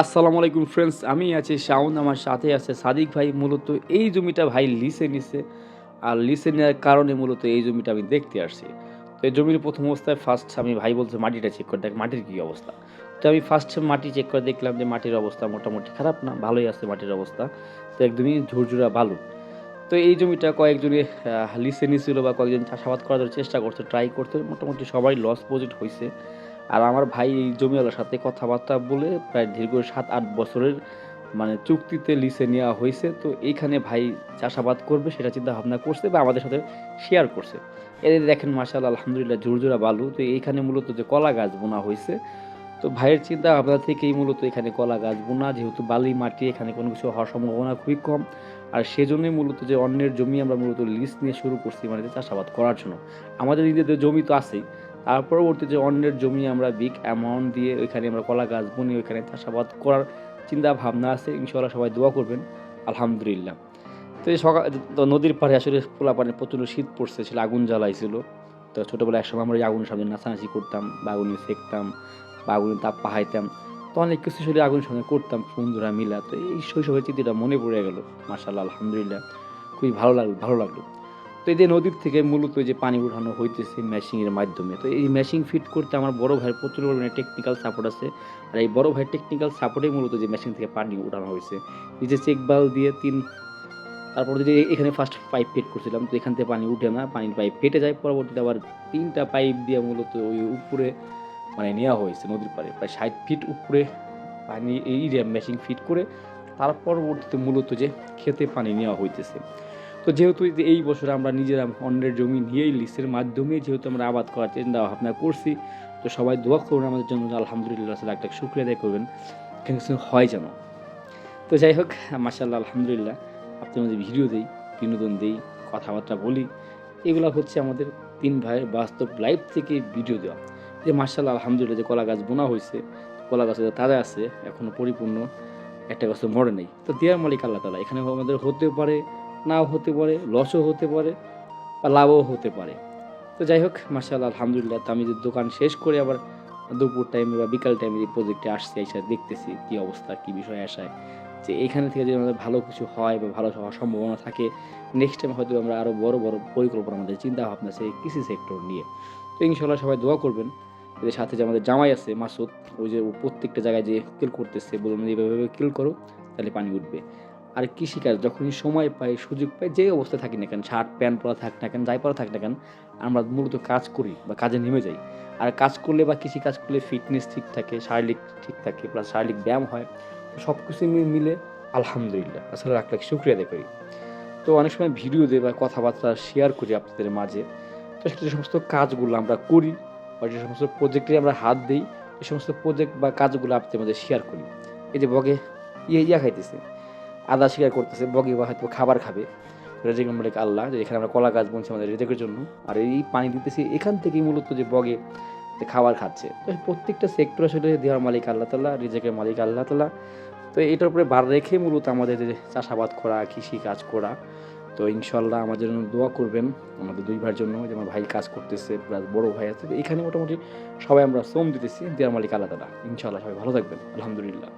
আসসালামু আলাইকুম ফ্রেন্ডস, আমি আছি শাওন, আমার সাথে আছে সাদিক ভাই। মূলত এই জমিটা ভাই লিসে নিছে। আর লিসে নেওয়ার কারণে মূলত এই জমিটা আমি দেখতে আসছি। তো এই জমির প্রথম অবস্থায় ফার্স্ট আমি ভাই বলছে মাটিটা চেক করে দেখ মাটির কী অবস্থা। তো আমি ফার্স্ট মাটি চেক করে দেখলাম যে মাটির অবস্থা মোটামুটি খারাপ না, ভালোই আছে মাটির অবস্থা। তো একদমই ঝুরঝুরা বালু। তো এই জমিটা কয়েকজনে লিসে নিছিল বা কয়েকজন চাষাবাদ করার চেষ্টা করছে, ট্রাই করছে। মোটামুটি সবাই লস প্রজেক্ট হইছে। আর আমার ভাই এই জমিওয়ালার সাথে কথাবার্তা বলে প্রায় দীর্ঘ ৭-৮ বছরের চুক্তিতে লিসে নেওয়া হইছে। তো এইখানে ভাই চাষাবাদ করবে সেটা চিন্তা ভাবনা করছে বা আমাদের সাথে শেয়ার করছে। এই যে দেখেন মাশাআল্লাহ আলহামদুলিল্লাহ ঝুরঝুরা বালু। তো এইখানে মূলত যে কলা গাছ বোনা হইছে। তো ভাইয়ের চিন্তা ভাবনা থেকেই মূলত এখানে কলা গাছ বোনা, যেহেতু বালি মাটি এখানে কোনো কিছু হওয়ার সম্ভাবনা খুবই কম। আর সেজন্যই মূলত যে অন্যের জমি আমরা মূলত লিজ নিয়ে শুরু করছি যে চাষাবাদ করার জন্য। আমাদের নিজেদের জমি তো আছেই। তার পরবর্তীতে অন্যের জমি আমরা বিগ অ্যামাউন্ট দিয়ে ওইখানে আমরা কলা গাছ বুনি, ওইখানে চাষাবাদ করার চিন্তা ভাবনা আছে। ইনশাআল্লাহ সবাই দোয়া করবেন। আলহামদুলিল্লাহ। তো এই তো নদীর পাড়ে আসলে পোলাপানের প্রচণ্ড শীত পড়ছে, ছিল আগুন জ্বালাইছিল। তো ছোটোবেলায় একসময় আমরা এই আগুনের সামনে নাচানাচি করতাম বা আগুনে সেঁকতাম বা আগুনের তাপ পাহাইতাম। তো অনেক কিছু আসলে আগুনের সঙ্গে করতাম বন্ধুরা মিলা। তো এই শৈশবের স্মৃতিটা মনে পড়ে গেল। মাশাআল্লাহ আলহামদুলিল্লাহ। খুবই ভালো লাগলো। তো এই যে নদীর থেকে মূলত এই যে পানি উঠানো হইতেছে মেশিনের মাধ্যমে। তো এই মেশিন ফিট করতে আমার বড় ভাইয়ের প্রচুর পরিমাণে টেকনিক্যাল সাপোর্ট আছে। আর এই বড় ভাইয়ের টেকনিক্যাল সাপোর্টেই মূলত যে মেশিন থেকে পানি উঠানো হইছে। নিজে চেক বাল দিয়ে তারপর যদি এখানে ফার্স্ট পাইপ ফিট করছিলাম। তো এখান থেকে পানি উঠে না, পানির পাইপ ফেটে যায়। পরবর্তীতে আবার ৩ টা পাইপ দিয়ে মূলত ওই উপরে নেওয়া হয়েছে নদীর পাড়ে। প্রায় ৬০ ফিট উপরে পানি এই মেশিন ফিট করে তার পরবর্তীতে মূলত যে ক্ষেতে পানি নেওয়া হইতেছে। তো যেহেতু এই বছর আমরা নিজেরা অন্যের জমি নিয়েই লিজের মাধ্যমে যেহেতু আমরা আবাদ করার চিন্তা ভাবনা করছি। তো সবাই দোয়া করবেন আমাদের জন্য, আলহামদুলিল্লাহ লাখ লাখ শুকরিয়া আদায় করবেন। কিছু হয় যেন। তো যাই হোক, মাশাআল্লাহ আলহামদুলিল্লাহ আপনাদের মধ্যে ভিডিও দেই, বিনোদন দেই, কথাবার্তা বলি। এগুলা হচ্ছে আমাদের ৩ ভাইয়ের বাস্তব লাইফ থেকে ভিডিও দেওয়া। যে মাশাআল্লাহ আলহামদুলিল্লাহ যে কলা গাছ বোনা হইছে, কলা গাছ তাজা আছে, এখনো পরিপূর্ণ একটা গাছও মরে নাই। তো দেয়ার মালিক আল্লাহ তাআলা। এখানে আমাদের হতেও পারে, নাও হতে পারে, লসও হতে পারে বা লাভও হতে পারে। তো যাই হোক মাশাআল্লাহ আলহামদুলিল্লাহ। তো আমি যে দোকান শেষ করে আবার দুপুর টাইমে বা বিকাল টাইমে এই প্রজেক্টে আসছি, এসে দেখতেছি কী অবস্থা, কী বিষয় আসায়। যে এইখানে থেকে যদি আমাদের ভালো কিছু হয় বা ভালো হওয়ার সম্ভাবনা থাকে, নেক্সট টাইম হয়তো আমরা আরও বড় পরিকল্পনা আমাদের চিন্তাভাবনা আছে এই কৃষি সেক্টর নিয়ে। তো ইনশাআল্লাহ সবাই দোয়া করবেন। এদের সাথে যে আমাদের জামাই আছে মাসুদ, ওই যে ও প্রত্যেকটা জায়গায় যেয়ে কিল করতেছে, বলুন এইভাবে কিল করো তাহলে পানি উঠবে। আর কৃষিকাজ যখনই সময় পাই, সুযোগ পাই, যে অবস্থায় থাকি না কেন, শার্ট প্যান্ট পরা থাক না কেন, যাই পরা থাক না কেন, আমরা মূলত কাজ করি বা কাজে নেমে যাই। আর কাজ করলে বা কৃষিকাজ করলে ফিটনেস ঠিক থাকে, শারীরিক ঠিক থাকে, প্লাস শারীরিক ব্যায়াম হয়। তো সব কিছু মিলে আলহামদুলিল্লাহ আসলে লাখ লাখ শুকরিয়া আদায় করি। তো অনেক সময় ভিডিও দেই বা কথাবার্তা শেয়ার করি আপনাদের মাঝে। তো যে সমস্ত কাজগুলো আমরা করি বা যে সমস্ত প্রজেক্টে আমরা হাত দেই, এই সমস্ত প্রজেক্ট বা কাজগুলো আপনাদের মাঝে শেয়ার করি। এই যে বগে খাইতেছে, আদা শিকার করতেছে, বগে বা হয়তো খাবার খাবে। রেজেকের মালিক আল্লাহ, যে এখানে আমরা কলা গাছ বুনছি আমাদের রেজেকের জন্য। আর এই পানি দিতেছি এখান থেকেই মূলত যে বগে খাবার খাচ্ছে। তো প্রত্যেকটা সেক্টর আসলে দেওয়ার মালিক আল্লাহ তাআলা, রিজেকের মালিক আল্লাহ তাআলা। তো এটার উপরে ভার রেখে মূলত আমাদের যে চাষাবাদ করা, কৃষিকাজ করা। তো ইনশাআল্লাহ আমাদের জন্য দোয়া করবেন। আমাদের ২ ভাইয়ের জন্য, যে আমার ভাই কাজ করতেছে প্লাস বড় ভাই আছে। তো এখানে মোটামুটি সবাই আমরা শ্রম দিতেছি, দেওয়ার মালিক আল্লাহ তাআলা। ইনশাআল্লাহ সবাই ভালো থাকবেন। আলহামদুলিল্লাহ।